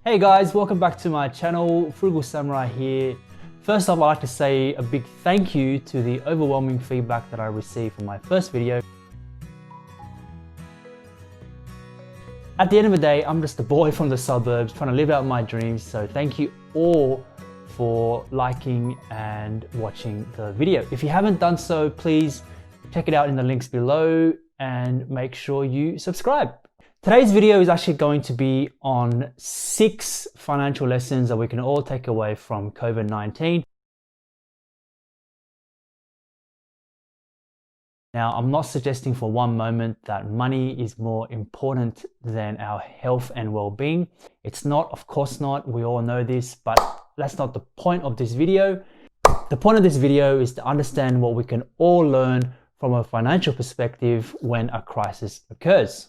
Hey guys, welcome back to my channel. Frugal Samurai here. First I'd like to say a big thank you to the overwhelming feedback that I received from my first video. At the end of the day, I'm just a boy from the suburbs trying to live out my dreams, so thank you all for liking and watching the video. If you haven't done so, please check it out in the links below and make sure you subscribe. Today's video is actually going to be on 6 financial lessons that we can all take away from COVID-19. Now, I'm not suggesting for one moment that money is more important than our health and well-being. It's not, of course not, we all know this, but that's not the point of this video. The point of this video is to understand what we can all learn from a financial perspective when a crisis occurs.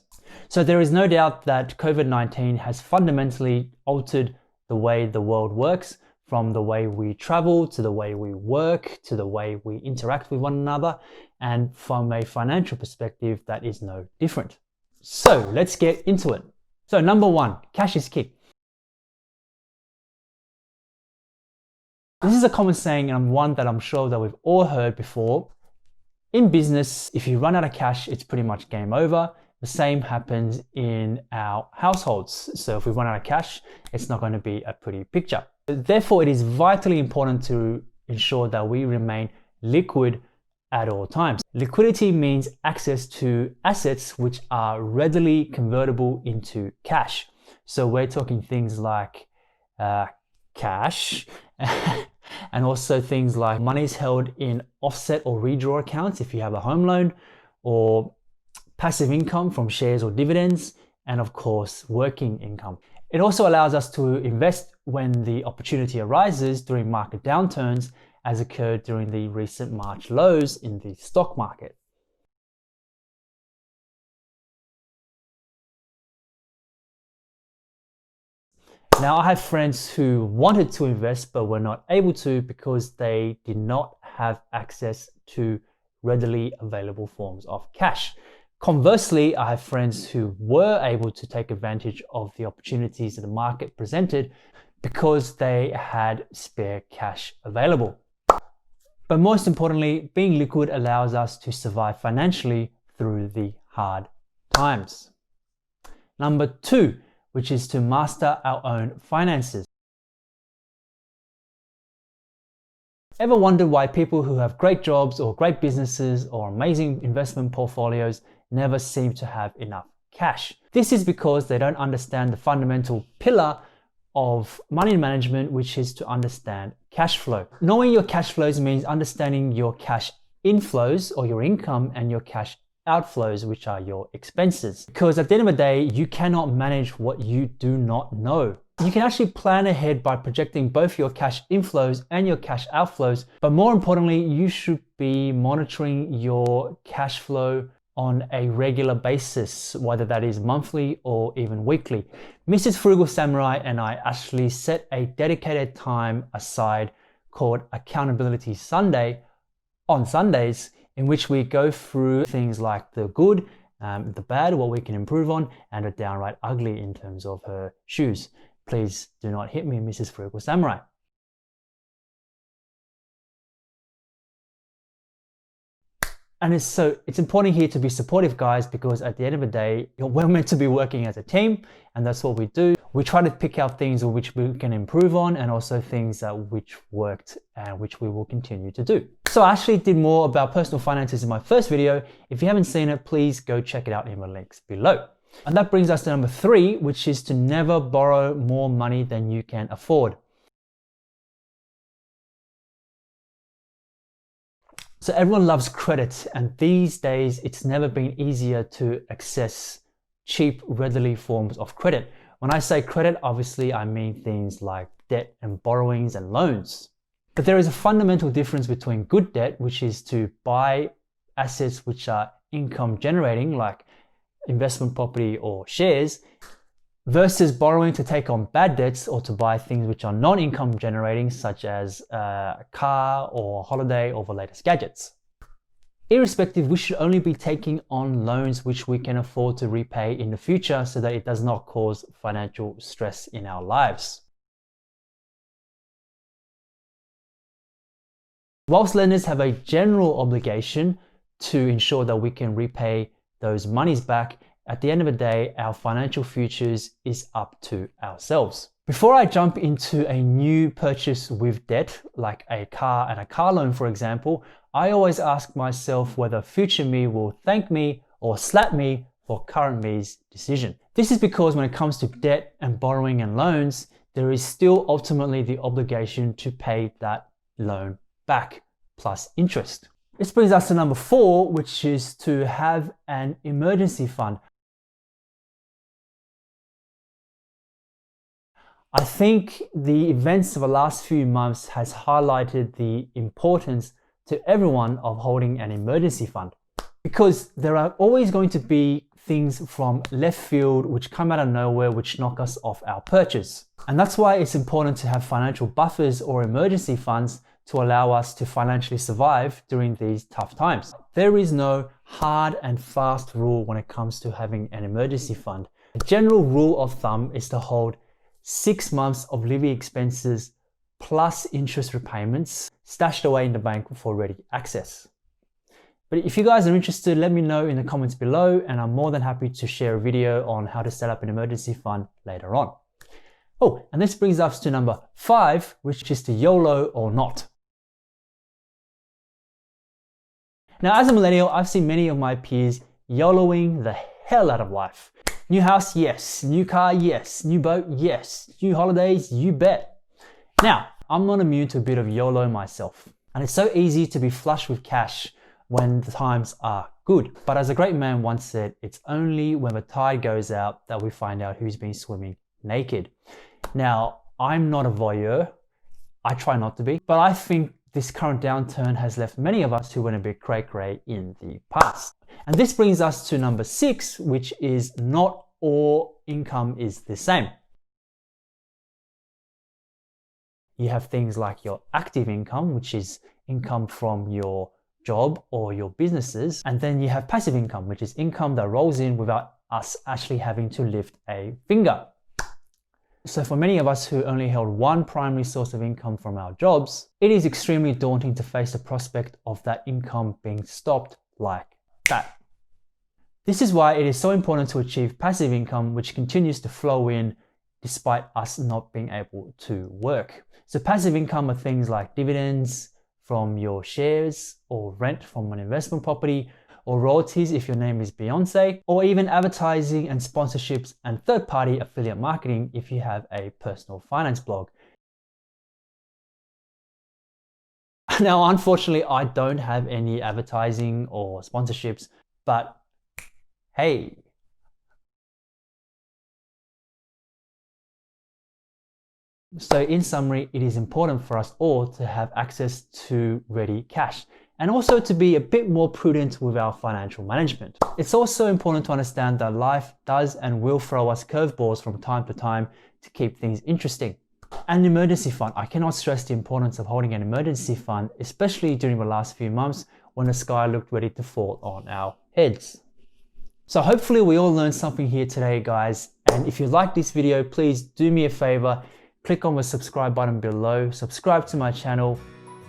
So there is no doubt that COVID-19 has fundamentally altered the way the world works, from the way we travel, to the way we work, to the way we interact with one another. And from a financial perspective, that is no different. So let's get into it. So number 1, cash is king. This is a common saying and one that I'm sure that we've all heard before. In business, if you run out of cash, it's pretty much game over. The same happens in our households. So if we run out of cash, it's not going to be a pretty picture. Therefore, it is vitally important to ensure that we remain liquid at all times. Liquidity means access to assets which are readily convertible into cash. So we're talking things like cash and also things like monies held in offset or redraw accounts if you have a home loan, or passive income from shares or dividends, and of course, working income. It also allows us to invest when the opportunity arises during market downturns, as occurred during the recent March lows in the stock market. Now, I have friends who wanted to invest but were not able to because they did not have access to readily available forms of cash. Conversely, I have friends who were able to take advantage of the opportunities that the market presented because they had spare cash available. But most importantly, being liquid allows us to survive financially through the hard times. Number 2, which is to master our own finances. Ever wondered why people who have great jobs or great businesses or amazing investment portfolios never seem to have enough cash? This is because they don't understand the fundamental pillar of money management, which is to understand cash flow. Knowing your cash flows means understanding your cash inflows or your income and your cash outflows, which are your expenses. Because at the end of the day, you cannot manage what you do not know. You can actually plan ahead by projecting both your cash inflows and your cash outflows, but more importantly, you should be monitoring your cash flow on a regular basis, whether that is monthly or even weekly. Mrs. Frugal Samurai and I actually set a dedicated time aside called Accountability Sunday on Sundays, in which we go through things like the good, the bad, what we can improve on, and the downright ugly in terms of her shoes. Please do not hit me, Mrs. Frugal Samurai. And it's important here to be supportive, guys, because at the end of the day, we're meant to be working as a team, and that's what we do. We try to pick out things which we can improve on, and also things which worked and which we will continue to do. So I actually did more about personal finances in my first video. If you haven't seen it, please go check it out in the links below. And that brings us to number 3, which is to never borrow more money than you can afford. So everyone loves credit, and these days it's never been easier to access cheap, readily forms of credit. When I say credit, obviously I mean things like debt and borrowings and loans. But there is a fundamental difference between good debt, which is to buy assets which are income generating, like investment property or shares, versus borrowing to take on bad debts or to buy things which are non-income generating, such as a car or holiday or the latest gadgets. Irrespective, we should only be taking on loans which we can afford to repay in the future so that it does not cause financial stress in our lives. Whilst lenders have a general obligation to ensure that we can repay those monies back, at the end of the day, our financial futures is up to ourselves. Before I jump into a new purchase with debt, like a car and a car loan, for example, I always ask myself whether future me will thank me or slap me for current me's decision. This is because when it comes to debt and borrowing and loans, there is still ultimately the obligation to pay that loan back plus interest. This brings us to number 4, which is to have an emergency fund. I think the events of the last few months has highlighted the importance to everyone of holding an emergency fund, because there are always going to be things from left field which come out of nowhere which knock us off our purchase. And that's why it's important to have financial buffers or emergency funds to allow us to financially survive during these tough times. There is no hard and fast rule when it comes to having an emergency fund. A general rule of thumb is to hold 6 months of living expenses plus interest repayments stashed away in the bank for ready access. But if you guys are interested, let me know in the comments below, and I'm more than happy to share a video on how to set up an emergency fund later on. Oh, and this brings us to number 5, which is to YOLO or not. Now, as a millennial, I've seen many of my peers YOLOing the hell out of life. New house, yes. New car, yes. New boat, yes. New holidays, you bet. Now, I'm not immune to a bit of YOLO myself. And it's so easy to be flush with cash when the times are good. But as a great man once said, it's only when the tide goes out that we find out who's been swimming naked. Now, I'm not a voyeur. I try not to be. But I think this current downturn has left many of us who went a bit cray-cray in the past. And this brings us to number 6, which is not all income is the same. You have things like your active income, which is income from your job or your businesses. And then you have passive income, which is income that rolls in without us actually having to lift a finger. So for many of us who only held one primary source of income from our jobs, it is extremely daunting to face the prospect of that income being stopped like that. This is why it is so important to achieve passive income, which continues to flow in despite us not being able to work. So passive income are things like dividends from your shares, or rent from an investment property, or royalties if your name is Beyonce, or even advertising and sponsorships and third-party affiliate marketing if you have a personal finance blog. Now, unfortunately, I don't have any advertising or sponsorships, but hey. So in summary, it is important for us all to have access to ready cash, and also to be a bit more prudent with our financial management. It's also important to understand that life does and will throw us curveballs from time to time to keep things interesting. An emergency fund. I cannot stress the importance of holding an emergency fund, especially during the last few months when the sky looked ready to fall on our heads. So hopefully we all learned something here today, guys. And if you like this video, please do me a favor. Click on the subscribe button below, subscribe to my channel,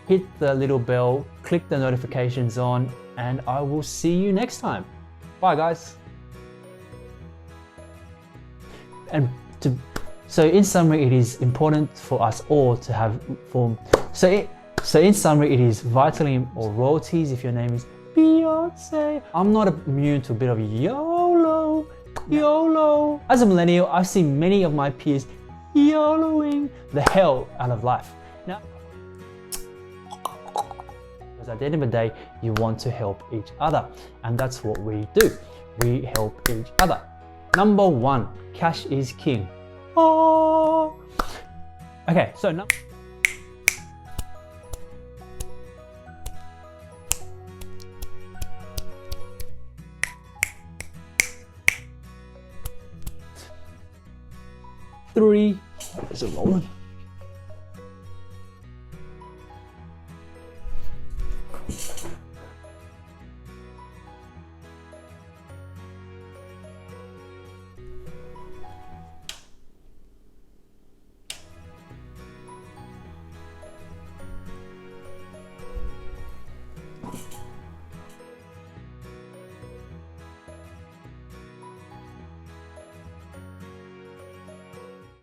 hit the little bell, click the notifications on, and I will see you next time. Bye, guys. So in summary, it is important for us all to have form. So in summary, it is vitally, or royalties if your name is Beyonce. I'm not immune to a bit of YOLO. As a millennial, I've seen many of my peers YOLOing the hell out of life. Now, because at the end of the day, you want to help each other, and that's what we do. We help each other. Number 1, cash is king. Oh. Okay, so now. Three. Is it rolling?